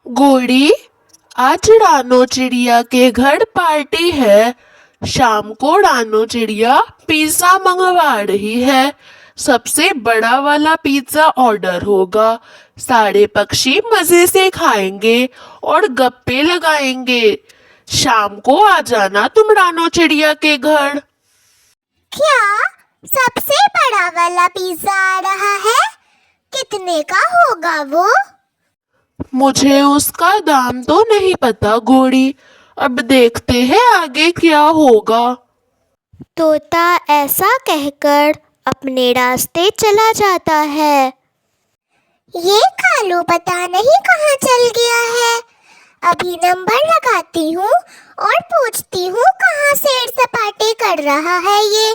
गोड़ी, आज रानो चिड़िया के घर पार्टी है। शाम को रानो चिड़िया पिज्जा मंगवा रही है। सबसे बड़ा वाला पिज्जा ऑर्डर होगा। सारे पक्षी मजे से खाएंगे और गप्पे लगाएंगे। शाम को आ जाना तुम रानो चिड़िया के घर। क्या सबसे बड़ा वाला पिज्जा आ रहा है? कितने का होगा वो? मुझे उसका दाम तो नहीं पता गोड़ी। अब देखते हैं आगे क्या होगा। तोता ऐसा कहकर अपने रास्ते चला जाता है। ये कालू पता नहीं कहाँ चल गया है। अभी नंबर लगाती हूँ और पूछती हूँ कहाँ सैर सपाटे कर रहा है ये।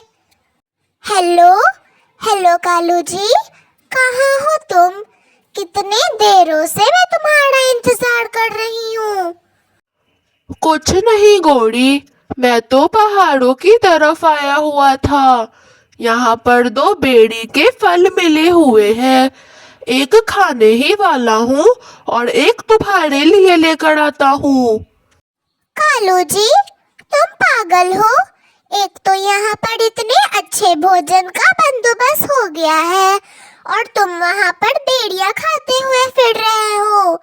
हेलो हेलो कालू जी, कहाँ हो तुम? कितने देरों से मैं तुम्हारा इंतजार कर रही हूँ। कुछ नहीं गोड़ी, मैं तो पहाड़ों की तरफ आया हुआ था। यहाँ पर दो बेड़ी के फल मिले हुए हैं। एक खाने ही वाला हूँ और एक तुम्हारे लिए लेकर आता हूँ। कालू जी, तुम पागल हो? एक तो यहाँ पर इतने अच्छे भोजन का बंदोबस्त हो गया है और तुम वहाँ पर बेड़ियाँ खाते हुए फिर रहे हो।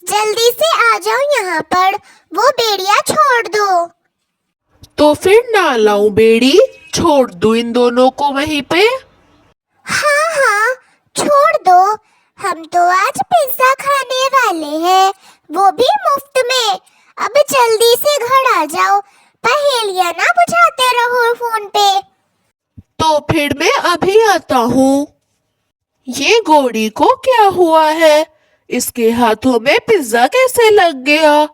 जल्दी से आ जाओ यहाँ पर, वो बेड़ियाँ छोड़ दो। तो फिर ना लाऊं बेड़ी, छोड़ दूं इन दोनों को वहीं पे? हाँ हाँ, छोड़ दो। हम तो आज पिज्जा खाने वाले हैं, वो भी मुफ्त में। अब जल्दी से घर आ जाओ, पहेलियाँ ना बुझाते रहो फोन पे। तो फिर मैं अभी आता हूँ। ये गोड़ी को क्या हुआ है? इसके हाथों में पिज्जा कैसे लग गया?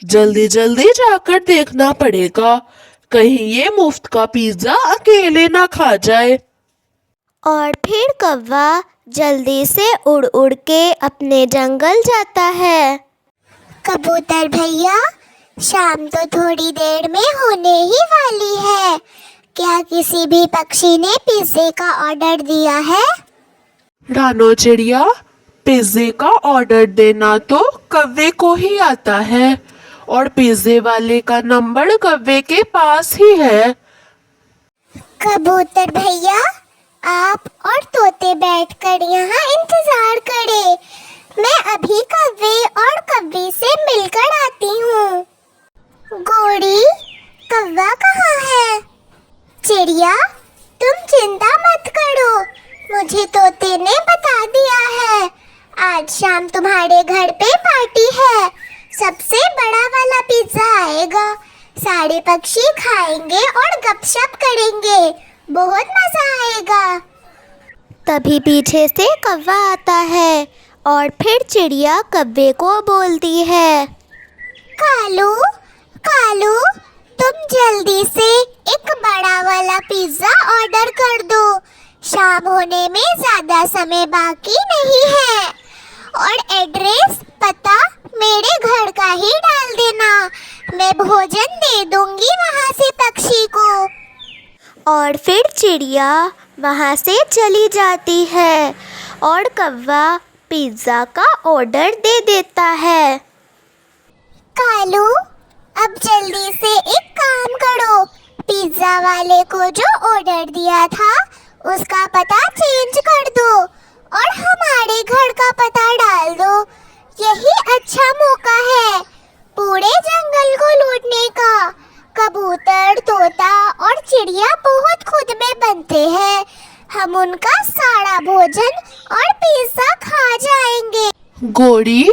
जल्दी जल्दी जाकर देखना पड़ेगा, कहीं ये मुफ्त का पिज्जा अकेले ना खा जाए। और फिर कौवा जल्दी से उड़ उड़ के अपने जंगल जाता है। कबूतर भैया, शाम तो थोड़ी देर में होने ही वाली है। क्या किसी भी पक्षी ने पिज्जे का ऑर्डर दिया है? रानो चिड़िया, पिज्जे का ऑर्डर देना तो कव्वे को ही आता है और पिज्जे वाले का नंबर कव्वे के पास ही है। कबूतर भैया, आप और तोते बैठकर यहाँ इंतजार करें। मैं अभी कव्वे और कव्वी से मिलकर आती हूँ। गोड़ी, कव्वा कहाँ है? चिड़िया, तुम चिंता मत करो, मुझे तोते ने बता दिया है। आज शाम तुम्हारे घर पे पार्टी है। सबसे बड़ा वाला पिज्जा आएगा। सारे पक्षी खाएंगे और गपशप करेंगे। बहुत मजा आएगा। तभी पीछे से कौवा आता है और फिर चिड़िया कौवे को बोलती है, कालू कालू, तुम जल्दी से एक बड़ा वाला पिज्जा ऑर्डर कर दो। शाम होने में ज्यादा समय बाकी नहीं है और एड्रेस पता मेरे घर का ही डाल देना। मैं भोजन दे दूंगी वहाँ से पक्षी को। और फिर चिड़िया वहाँ से चली जाती है और कौवा पिज्ज़ा का ऑर्डर दे देता है। कालू, अब जल्दी से एक काम करो, पिज्जा वाले को जो ऑर्डर दिया था उसका पता चेंज कर दो और हमारे घर का पता डाल दो। यही अच्छा मौका है पूरे जंगल को लूटने का। कबूतर, तोता और चिड़िया बहुत खुद में बनते हैं। हम उनका सारा भोजन और पिज्जा खा जाएंगे। गोड़ी,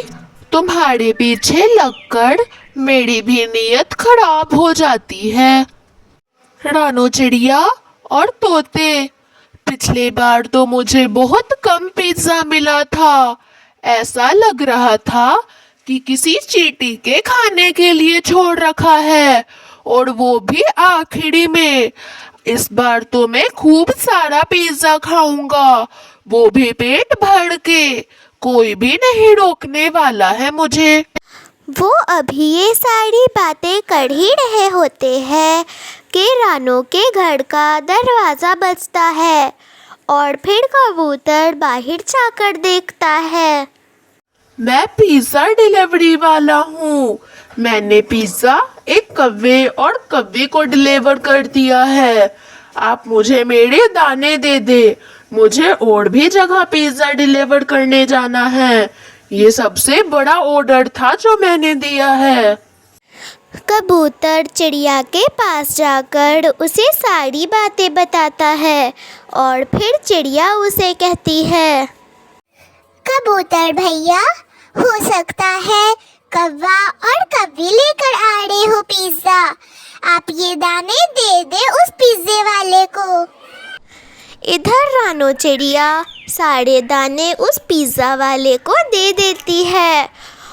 तुम्हारे पीछे लगकर मेरी भी नीयत खराब हो जाती है। रानो चिड़िया और तोते, पिछली बार तो मुझे बहुत कम पिज्जा मिला था। ऐसा लग रहा था कि किसी चींटी के खाने के लिए छोड़ रखा है, और वो भी आखिरी में। इस बार तो मैं खूब सारा पिज्जा खाऊंगा, वो भी पेट भर के। कोई भी नहीं रोकने वाला है मुझे। वो अभी ये सारी बातें कर ही रहे होते हैं कि रानो के घर का दरवाज़ा बजता है और फिर कबूतर बाहर जाकर देखता है। मैं पिज्ज़ा डिलीवरी वाला हूँ। मैंने पिज्ज़ा एक कौवे और कौवे को डिलीवर कर दिया है। आप मुझे मेरे दाने दे दे। मुझे और भी जगह पिज्ज़ा डिलीवर करने जाना है। ये सबसे बड़ा ऑर्डर था जो मैंने दिया है। कबूतर चिड़िया के पास जाकर उसे सारी बातें बताता है और फिर चिड़िया उसे कहती है, कबूतर भैया, हो सकता है कौवा और कौवी लेकर आ रहे हो पिज्जा। आप ये दाने दे दे उस पिज्जे वाले को। इधर रानो चिड़िया सारे दाने उस पिज़्ज़ा वाले को दे देती है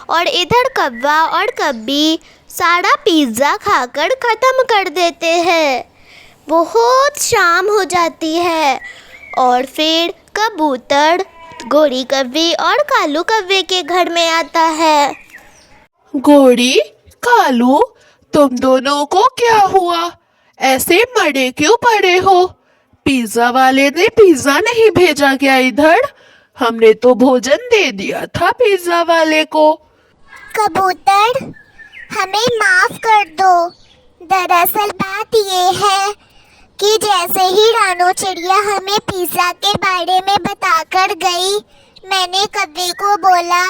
और इधर कौवा और कौवी सारा पिज़्ज़ा खाकर ख़त्म कर देते हैं। बहुत शाम हो जाती है और फिर कबूतर गोरी कौवी और कालू कौवे के घर में आता है। गोरी, कालू, तुम दोनों को क्या हुआ? ऐसे मरे क्यों पड़े हो? पिज्जा वाले ने पिज्जा नहीं भेजा क्या इधर? हमने तो भोजन दे दिया था पिज्जा वाले को। कबूतर, हमें माफ कर दो। दरअसल बात ये है कि जैसे ही रानो चिड़िया हमें पिज्जा के बारे में बताकर गई, मैंने कौवे को बोला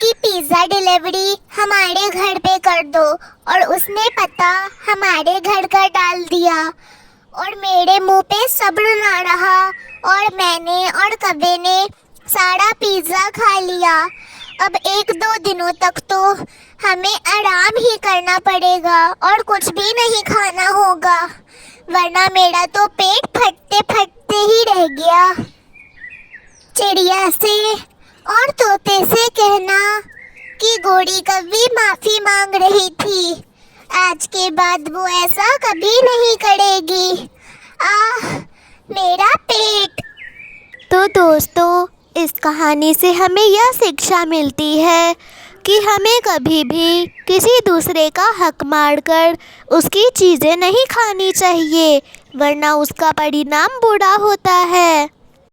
कि पिज्जा डिलीवरी हमारे घर पे कर दो और उसने पता हमारे घर का डाल दिया और मेरे मुंह पे सब्र ना रहा और मैंने और कौवे ने सारा पिज्जा खा लिया। अब 1-2 दिनों तक तो हमें आराम ही करना पड़ेगा और कुछ भी नहीं खाना होगा, वरना मेरा तो पेट फटते फटते ही रह गया। चिड़िया से और तोते से कहना कि गोरी कौवी माफी मांग रही थी। आज के बाद वो ऐसा कभी नहीं करेगी। आह, मेरा पेट। तो दोस्तों, इस कहानी से हमें यह शिक्षा मिलती है कि हमें कभी भी किसी दूसरे का हक मारकर उसकी चीज़ें नहीं खानी चाहिए, वरना उसका परिणाम बुरा होता है।